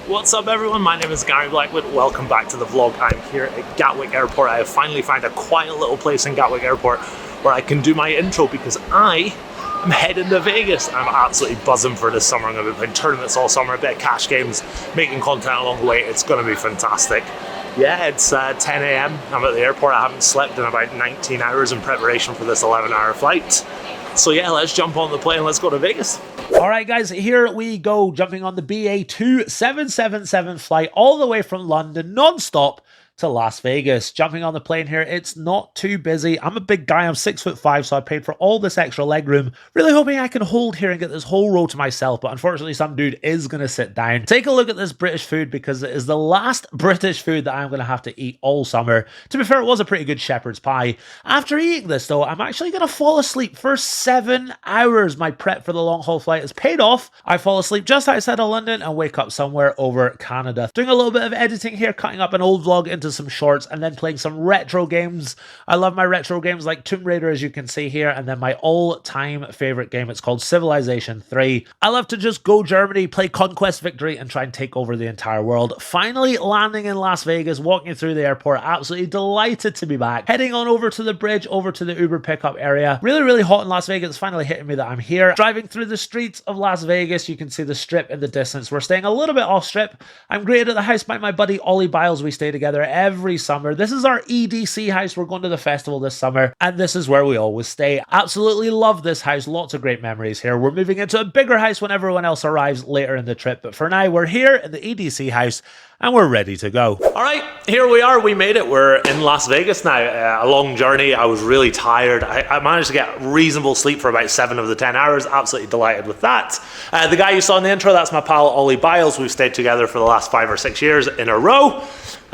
What's up everyone, my name is Gary Blackwood, welcome back to the vlog. I'm here at Gatwick Airport. I have finally found a quiet little place in Gatwick Airport where I can do my intro because I am heading to Vegas. I'm absolutely buzzing for this summer. I'm going to be playing tournaments all summer, a bit of cash games, making content along the way. It's going to be fantastic. Yeah, it's 10 AM. I'm at the airport. I haven't slept in about 19 hours in preparation for this 11-hour flight. So yeah, let's jump on the plane, let's go to Vegas. All right, guys, here we go, jumping on the BA2777 flight all the way from London, non-stop to Las Vegas. Jumping on the plane here, it's not too busy. I'm a big guy, I'm 6'5", so I paid for all this extra leg room. Really hoping I can hold here and get this whole row to myself, but unfortunately some dude is going to sit down. Take a look at this British food because it is the last British food that I'm going to have to eat all summer. To be fair, it was a pretty good shepherd's pie. After eating this though, I'm actually going to fall asleep for 7 hours. My prep for the long haul flight has paid off. I fall asleep just outside of London and wake up somewhere over Canada. Doing a little bit of editing here, cutting up an old vlog into some shorts and then playing some retro games. I love my retro games like Tomb Raider, as you can see here, and then my all-time favorite game, it's called Civilization 3. I love to just go Germany, play Conquest Victory and try and take over the entire world. Finally landing in Las Vegas, walking through the airport, absolutely delighted to be back. Heading on over to the bridge, over to the Uber pickup area. Really hot in Las Vegas. It's finally hitting me that I'm here. Driving through the streets of Las Vegas, you can see the strip in the distance. We're staying a little bit off strip. I'm greeted at the house by my buddy Ollie Biles. We stay together every summer. This is our EDC house. We're going to the festival this summer and this is where we always stay. Absolutely love this house. Lots of great memories here. We're moving into a bigger house when everyone else arrives later in the trip, but for now we're here in the EDC house and we're ready to go. All right, here we are. We made it. We're in Las Vegas now. A long journey. I was really tired. I managed to get reasonable sleep for about 7 of the 10 hours. Absolutely delighted with that. The guy you saw in the intro, that's my pal Ollie Biles. We've stayed together for the last 5 or 6 years in a row.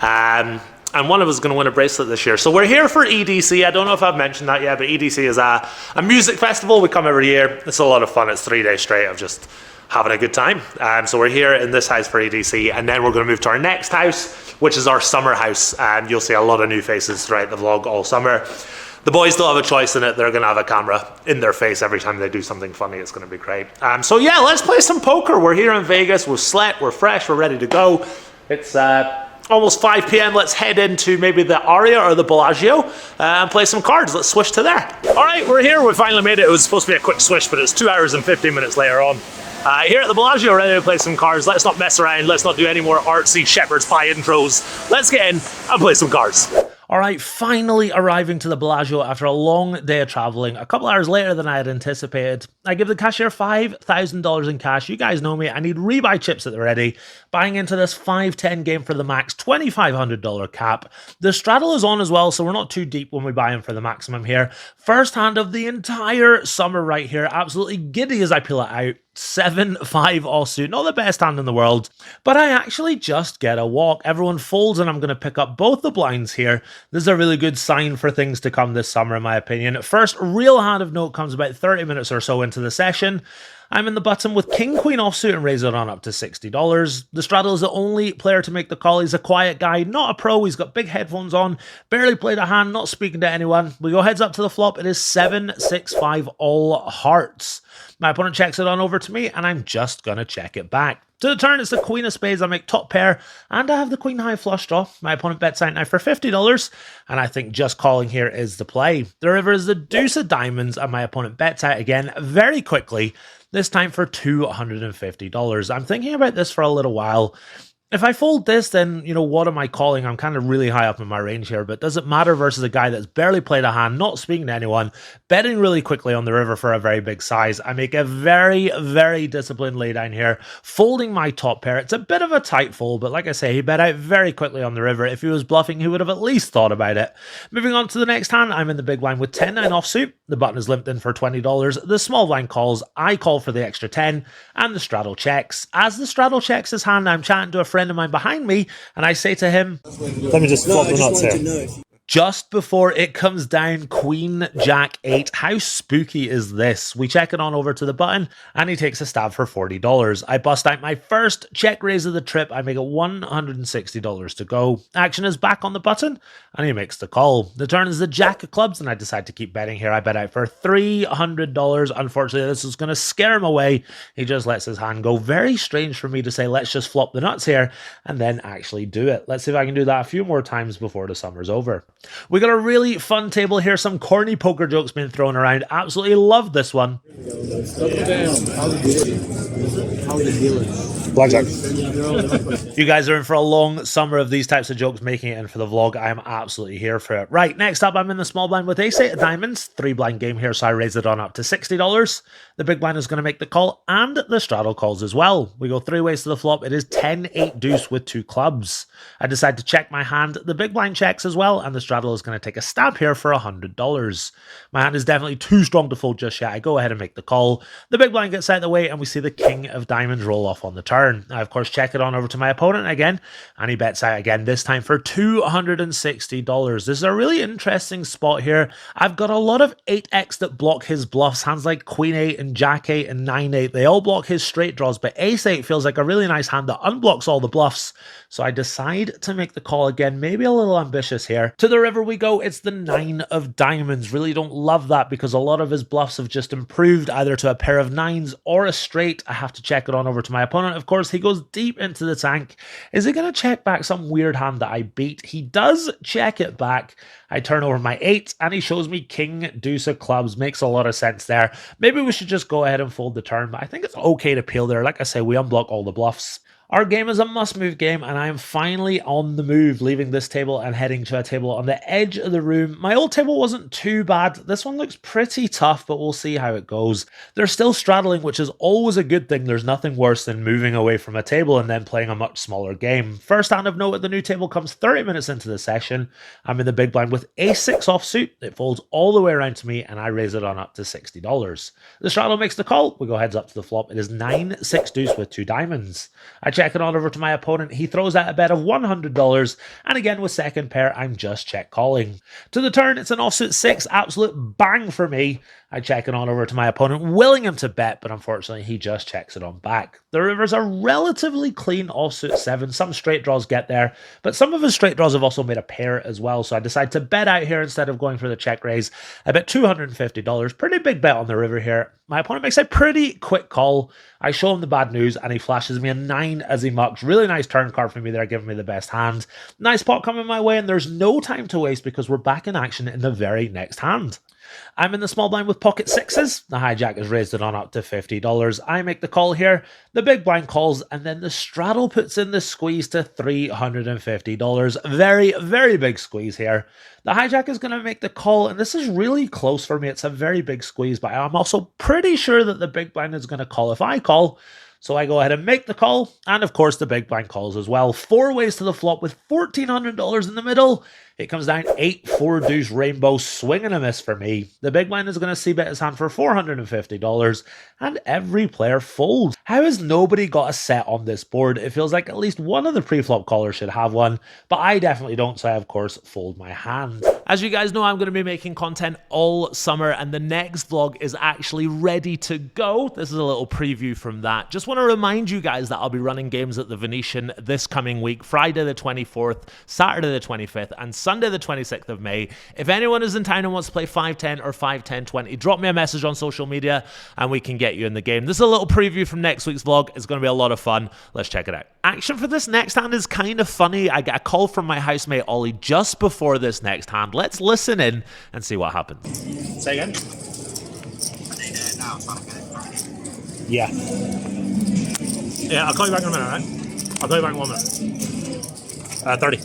And one of us is going to win a bracelet this year. So we're here for EDC. I don't know if I've mentioned that yet, but EDC is a music festival. We come every year. It's a lot of fun. It's 3 days straight of just having a good time. So we're here in this house for EDC, and then we're going to move to our next house, which is our summer house. And you'll see a lot of new faces throughout the vlog all summer. The boys still have a choice in it. They're going to have a camera in their face every time they do something funny. It's going to be great. So yeah, let's play some poker. We're here in Vegas. We've slept. We're fresh. We're ready to go. It's almost 5 PM. Let's head into maybe the Aria or the Bellagio and play some cards. Let's switch to there. All right, we're here. We finally made it. It was supposed to be a quick switch, but it's 2 hours and 15 minutes later on. Here at the Bellagio, ready to play some cards. Let's not mess around. Let's not do any more artsy shepherd's pie intros. Let's get in and play some cards. All right, finally arriving to the Bellagio after a long day of traveling, a couple hours later than I had anticipated. I give the cashier $5,000 in cash. You guys know me, I need rebuy chips at the ready. Buying into this 5-10 game for the max, $2,500 cap. The straddle is on as well, so we're not too deep when we buy in for the maximum here. First hand of the entire summer right here, absolutely giddy as I peel it out. 7-5 offsuit, not the best hand in the world, but I actually just get a walk. Everyone folds and I'm going to pick up both the blinds here. This is a really good sign for things to come this summer in my opinion. First real hand of note comes about 30 minutes or so into the session. I'm in the button with King-Queen offsuit and raise it on up to $60. The straddle is the only player to make the call. He's a quiet guy, not a pro. He's got big headphones on, barely played a hand, not speaking to anyone. We go heads up to the flop. It is 7-6-5 all hearts. My opponent checks it on over to me, and I'm just going to check it back. To the turn, it's the Queen of Spades. I make top pair, and I have the Queen High flush draw. My opponent bets out now for $50, and I think just calling here is the play. The river is the Deuce of Diamonds, and my opponent bets out again very quickly, this time for $250. I'm thinking about this for a little while. If I fold this, then, you know, what am I calling? I'm kind of really high up in my range here, but does it matter versus a guy that's barely played a hand, not speaking to anyone, betting really quickly on the river for a very big size? I make a very disciplined laydown here, folding my top pair. It's a bit of a tight fold, but like I say, he bet out very quickly on the river. If he was bluffing, he would have at least thought about it. Moving on to the next hand, I'm in the big blind with 10-9 offsuit. The button is limped in for $20. The small blind calls, I call for the extra 10, and the straddle checks. As the straddle checks his hand, I'm chatting to a friend of mine behind me, and I say to him, let me just flop the nuts here. Just before it comes down, Queen Jack 8. How spooky is this? We check it on over to the button, and he takes a stab for $40. I bust out my first check raise of the trip. I make it $160 to go. Action is back on the button, and he makes the call. The turn is the Jack of clubs, and I decide to keep betting here. I bet out for $300. Unfortunately, this is going to scare him away. He just lets his hand go. Very strange for me to say, let's just flop the nuts here, and then actually do it. Let's see if I can do that a few more times before the summer's over. We got a really fun table here, some corny poker jokes being thrown around. Absolutely love this one. Blackjack. You guys are in for a long summer of these types of jokes making it in for the vlog. I am absolutely here for it. Right, next up, I'm in the small blind with ace-8 of diamonds. 3-blind game here, so I raise it on up to $60. The big blind is going to make the call, and the straddle calls as well. We go 3 ways to the flop. It is 10-8 deuce with 2 clubs. I decide to check my hand. The big blind checks as well, and the straddle is going to take a stab here for $100. My hand is definitely too strong to fold just yet. I go ahead and make the call. The big blind gets out of the way, and we see the king of diamonds roll off on the turn. I, of course, check it on over to my opponent again, and he bets out again, this time for $260. This is a really interesting spot here. I've got a lot of 8x that block his bluffs. Hands like Queen 8 and Jack 8 and 9 8, they all block his straight draws, but ace 8 feels like a really nice hand that unblocks all the bluffs. So I decide to make the call again, maybe a little ambitious here. To the river we go. It's the 9 of diamonds. Really don't love that because a lot of his bluffs have just improved either to a pair of 9s or a straight. I have to check it on over to my opponent. Of course, he goes deep into the tank. Is he going to check back some weird hand that I beat? He does check it back. I turn over my 8, and he shows me king deuce of clubs. Makes a lot of sense there. Maybe we should just go ahead and fold the turn, but I think it's okay to peel there. Like I say, we unblock all the bluffs. Our game is a must-move game, and I am finally on the move, leaving this table and heading to a table on the edge of the room. My old table wasn't too bad. This one looks pretty tough, but we'll see how it goes. They're still straddling, which is always a good thing. There's nothing worse than moving away from a table and then playing a much smaller game. First hand of note at the new table comes 30 minutes into the session. I'm in the big blind with ace-6 offsuit. It folds all the way around to me, and I raise it on up to $60. The straddle makes the call. We go heads up to the flop. It is 9-6 deuce with 2 diamonds. I check it on over to my opponent. He throws out a bet of $100, and again with second pair, I'm just check calling. To the turn, it's an offsuit 6, absolute bang for me. I check it on over to my opponent, willing him to bet, but unfortunately he just checks it on back. The river's a relatively clean offsuit 7. Some straight draws get there, but some of his straight draws have also made a pair as well, so I decide to bet out here instead of going for the check raise. I bet $250. Pretty big bet on the river here. My opponent makes a pretty quick call. I show him the bad news, and he flashes me a 9 as he mucks. Really nice turn card for me there, giving me the best hand. Nice pot coming my way, and there's no time to waste because we're back in action in the very next hand. I'm in the small blind with pocket 6s. The hijack is raised it on up to $50. I make the call here. The big blind calls, and then the straddle puts in the squeeze to $350. Very, very big squeeze here. The hijack is going to make the call, and this is really close for me. It's a very big squeeze, but I'm also pretty sure that the big blind is going to call if I call. So I go ahead and make the call, and of course the big blind calls as well. 4 ways to the flop with $1,400 in the middle. It comes down 8-4 deuce rainbow, swing and a miss for me. The big blind is going to c-bet his hand for $450, and every player folds. How has nobody got a set on this board? It feels like at least one of the pre-flop callers should have one, but I definitely don't, so I of course fold my hand. As you guys know, I'm going to be making content all summer, and the next vlog is actually ready to go. This is a little preview from that. Just want to remind you guys that I'll be running games at the Venetian this coming week, Friday the 24th, Saturday the 25th, and Sunday the 26th of May. If anyone is in town and wants to play 5-10 or 5-10-20, drop me a message on social media and we can get you in the game. This is a little preview from next week's vlog. It's going to be a lot of fun. Let's check it out. Action for this next hand is kind of funny. I get a call from my housemate Ollie just before this next hand. Let's listen in and see what happens. Say again? Yeah. Yeah, I'll call you back in a minute, all right? I'll call you back in 1 minute. 30.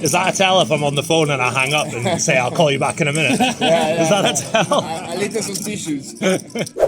Is that a tell if I'm on the phone and I hang up and say I'll call you back in a minute? Yeah. Is that a tell? A little suspicious.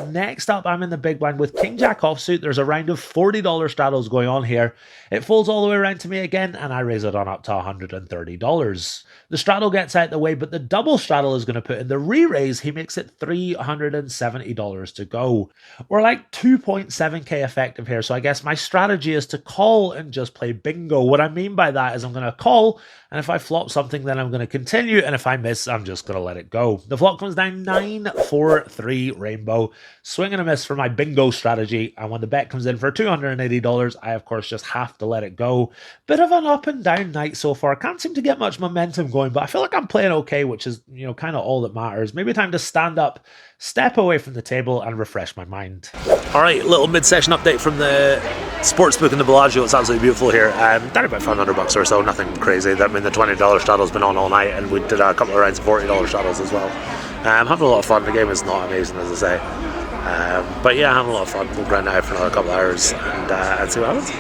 Next up, I'm in the big blind with King Jack offsuit. There's a round of $40 straddles going on here. It folds all the way around to me again, and I raise it on up to $130. The straddle gets out the way, but the double straddle is going to put in the re-raise. He makes it $370 to go. We're like 2.7k effective here, so I guess my strategy is to call and just play bingo. What I mean by that is I'm going to call, and if I flop something, then I'm going to continue, and if I miss, I'm just going to let it go. The flop comes down 9-4-3 rainbow. Swing and a miss for my bingo strategy, and when the bet comes in for $280, I of course just have to let it go. Bit of an up and down night so far. Can't seem to get much momentum going, but I feel like I'm playing okay, which is, kind of all that matters. Maybe time to stand up, step away from the table, and refresh my mind. All right, little mid-session update from the sportsbook in the Bellagio. It's absolutely beautiful here. Down about $500 or so, nothing crazy. I mean, the $20 straddle's been on all night, and we did a couple of rounds of $40 straddles as well. Having a lot of fun. The game is not amazing, as I say. But yeah, having a lot of fun. We'll grind out for another couple of hours and see what happens.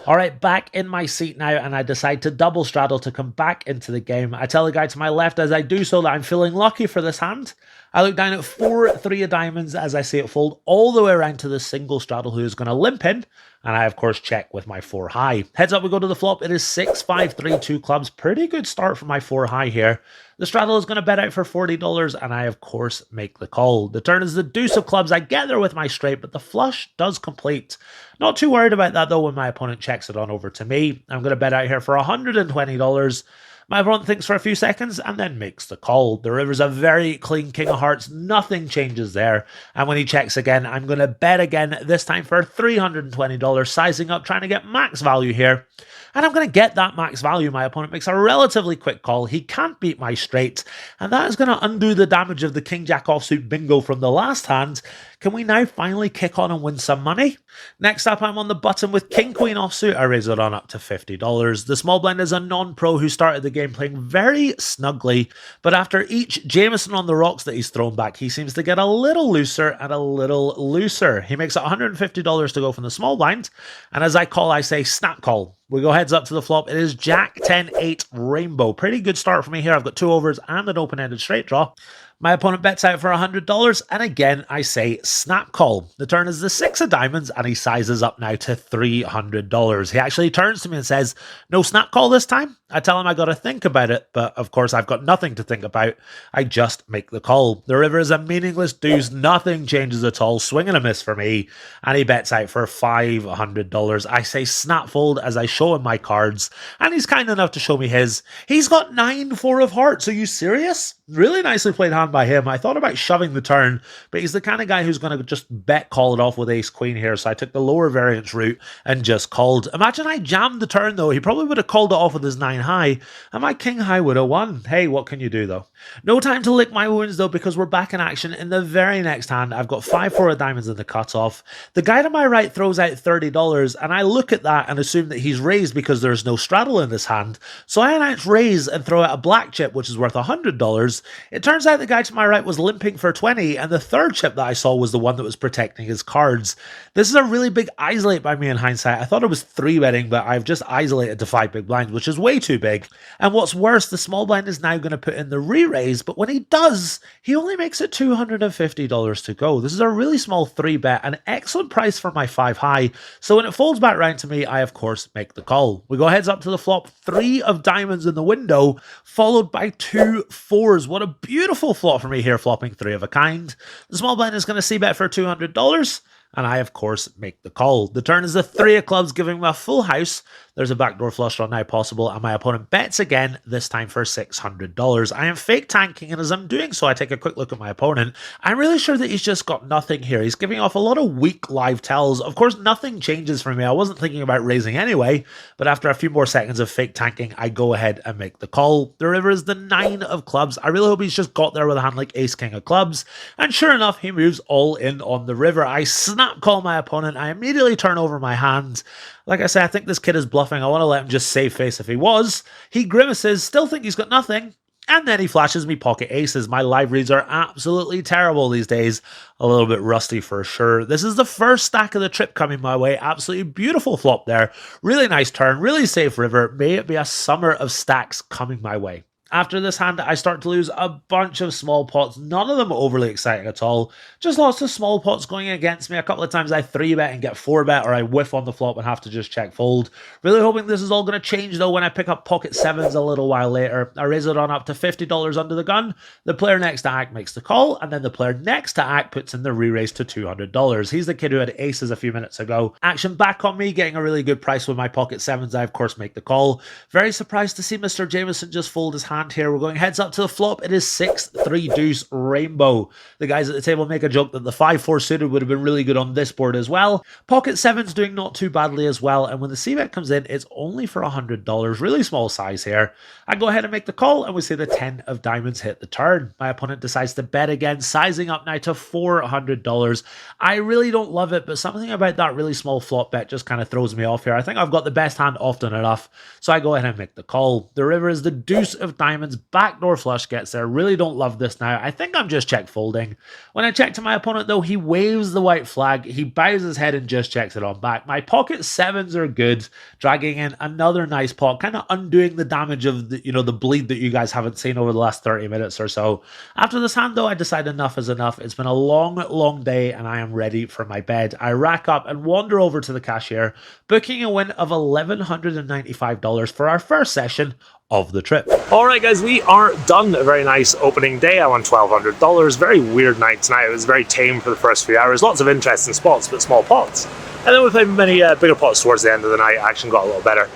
All right, back in my seat now, and I decide to double straddle to come back into the game. I tell the guy to my left as I do so that I'm feeling lucky for this hand. I look down at 4-3 of diamonds as I see it fold all the way around to the single straddle who is going to limp in, and I of course check with my 4 high. Heads up, we go to the flop. It is 6-5-3 2 clubs. Pretty good start for my 4 high here. The straddle is going to bet out for $40, and I of course make the call. The turn is the deuce of clubs. I get there with my straight, but the flush does complete. Not too worried about that though when my opponent checks it on over to me. I'm going to bet out here for $120. My opponent thinks for a few seconds and then makes the call. The river's a very clean king of hearts. Nothing changes there. And when he checks again, I'm going to bet again, this time for $320, sizing up, trying to get max value here. And I'm going to get that max value. My opponent makes a relatively quick call. He can't beat my straight. And that is going to undo the damage of the King Jack offsuit bingo from the last hand. Can we now finally kick on and win some money? Next up, I'm on the button with King Queen offsuit. I raise it on up to $50. The small blind is a non-pro who started the game playing very snugly, but after each Jameson on the rocks that he's thrown back, he seems to get a little looser and a little looser. He makes it $150 to go from the small blind, and as I call, I say snap call. We go heads up to the flop. It is Jack 10-8 rainbow. Pretty good start for me here. I've got 2 overs and an open-ended straight draw. My opponent bets out for $100, and again, I say snap call. The turn is the 6 of diamonds, and he sizes up now to $300. He actually turns to me and says, no snap call this time? I tell him I got to think about it, but of course I've got nothing to think about. I just make the call. The river is a meaningless deuce. Nothing changes at all. Swing and a miss for me, and he bets out for $500. I say snap fold as I show him my cards, and he's kind enough to show me his. He's got 9-4 of hearts. Are you serious? Really nicely played hand by him. I thought about shoving the turn, but he's the kind of guy who's going to just bet call it off with ace queen here, so I took the lower variance route and just called. Imagine I jammed the turn though. He probably would have called it off with his 9 high, and my king high would have won. Hey, what can you do though? No time to lick my wounds though, because we're back in action in the very next hand. I've got 5-4 of diamonds in the cutoff. The guy to my right throws out $30, and I look at that and assume that he's raised because there's no straddle in this hand. So I announce raise and throw out a black chip, which is worth $100. It turns out the guy to my right was limping for 20, and the third chip that I saw was the one that was protecting his cards. This is a really big isolate by me in hindsight. I thought it was 3-betting, but I've just isolated to 5 big blinds, which is way too big. And what's worse, the small blind is now going to put in the re-raise, but when he does, he only makes it $250 to go. This is a really small 3-bet, an excellent price for my 5 high. So when it folds back round to me, I of course make the call. We go heads up to the flop, 3 of diamonds in the window, followed by 2 4s. What a beautiful flop for me here, flopping 3 of a kind. The small blind is going to c-bet for $200, and I of course make the call. The turn is the 3 of clubs, giving me a full house. There's a backdoor flush draw now possible, and my opponent bets again, this time for $600. I am fake tanking, and as I'm doing so, I take a quick look at my opponent. I'm really sure that he's just got nothing here. He's giving off a lot of weak live tells. Of course, nothing changes for me. I wasn't thinking about raising anyway, but after a few more seconds of fake tanking, I go ahead and make the call. The river is the 9 of clubs. I really hope he's just got there with a hand like ace king of clubs, and sure enough, he moves all in on the river. I snap call my opponent. I immediately turn over my hand. Like I say, I think this kid is bluffing. I want to let him just save face if he was. He grimaces, still think he's got nothing. And then he flashes me pocket aces. My live reads are absolutely terrible these days. A little bit rusty for sure. This is the first stack of the trip coming my way. Absolutely beautiful flop there. Really nice turn, really safe river. May it be a summer of stacks coming my way. After this hand, I start to lose a bunch of small pots, none of them overly exciting at all. Just lots of small pots going against me. A couple of times I 3-bet and get 4-bet, or I whiff on the flop and have to just check fold. Really hoping this is all going to change though when I pick up pocket sevens a little while later. I raise it on up to $50 under the gun. The player next to act makes the call, and then the player next to act puts in the re-raise to $200. He's the kid who had aces a few minutes ago. Action back on me, getting a really good price with my pocket sevens. I of course make the call. Very surprised to see Mr. Jameson just fold his hand here. We're going heads up to the flop. It is 6-3 deuce rainbow. The guys at the table make a joke that the 5-4 suited would have been really good on this board as well. Pocket sevens doing not too badly as well, and when the c-bet comes in, it's only for $100. Really small size here. I go ahead and make the call, and we see the 10 of diamonds hit the turn. My opponent decides to bet again, sizing up now to $400. I really don't love it, but something about that really small flop bet just kind of throws me off here. I think I've got the best hand often enough, so I go ahead and make the call. The river is the deuce of diamonds. Backdoor flush gets there. Really don't love this now. I think I'm just check folding. When I check to my opponent though, he waves the white flag. He bows his head and just checks it on back. My pocket sevens are good, dragging in another nice pot, kind of undoing the damage of the, the bleed that you guys haven't seen over the last 30 minutes or so. After this hand though, I decide enough is enough. It's been a long day and I am ready for my bed. I rack up and wander over to the cashier, booking a win of $1,195 for our first session of the trip. Alright guys, we are done. A very nice opening day. I won $1,200. Very weird night tonight. It was very tame for the first few hours. Lots of interesting spots, but small pots. And then we played many bigger pots towards the end of the night. Action got a little better.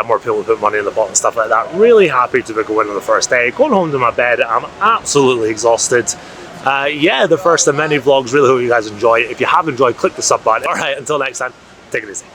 More people put money in the pot and stuff like that. Really happy to book a win on the first day. Going home to my bed, I'm absolutely exhausted. Yeah, the first of many vlogs. Really hope you guys enjoy. If you have enjoyed, click the sub button. Alright, until next time, take it easy.